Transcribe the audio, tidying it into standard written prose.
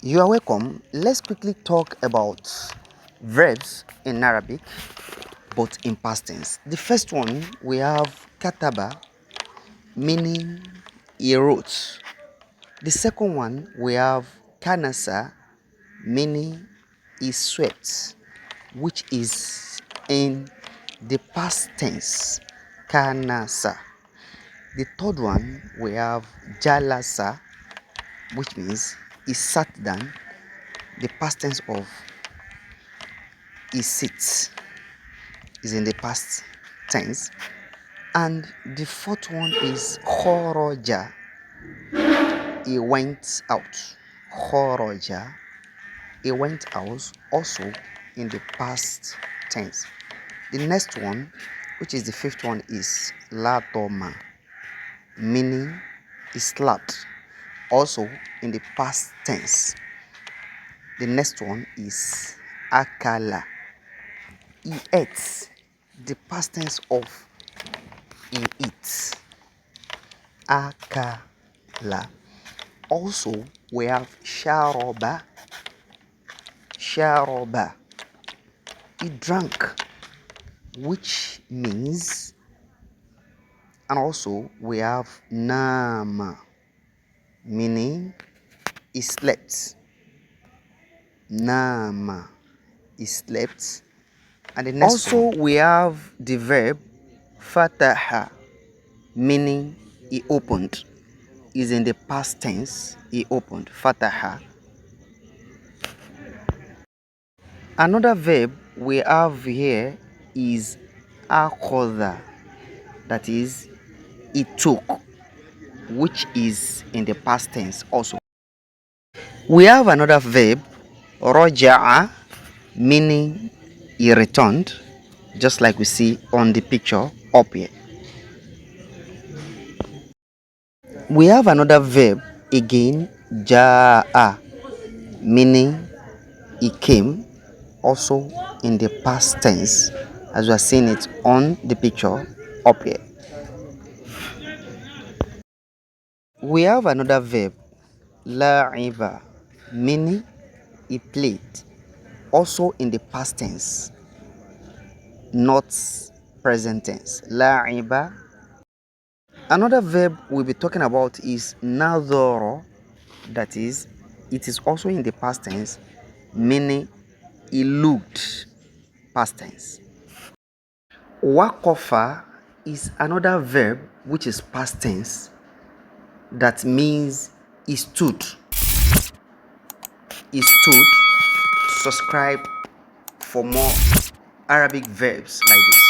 You are welcome. Let's quickly talk about verbs in Arabic, but in past tense. The first one, we have kataba, meaning he wrote. The second one, we have kanasa, meaning he swept, which is in the past tense, kanasa. The third one, we have jalasa, which means he sat down, the past tense of he sits is in the past tense. And the fourth one is khoroja, he went out. Khoroja, he went out, also in the past tense. The next one, which is the fifth one, is latoma, meaning he slapped, also in the past tense. The next one is akala, he ate, the past tense of he eats. Akala. Also, we have sharoba. Sharoba, he drank, which means, and also we have nama, meaning he slept. Nama, he slept. And the next also one, we have the verb fataha, meaning he opened, is in the past tense, he opened. Fataha. Another verb we have here is akhadha, that is he took, which is in the past tense also. We have another verb raja'a, meaning he returned, just like we see on the picture up here. We have another verb again, ja'a, meaning he came, also in the past tense, as we are seeing it on the picture up here. We have another verb, la'iba, meaning he played, also in the past tense, not present tense. La'iba. Another verb we'll be talking about is nadhara, that is, it is also in the past tense, meaning he looked, past tense. Waqafa is another verb which is past tense, that means he stood. He stood. Subscribe for more Arabic verbs like this.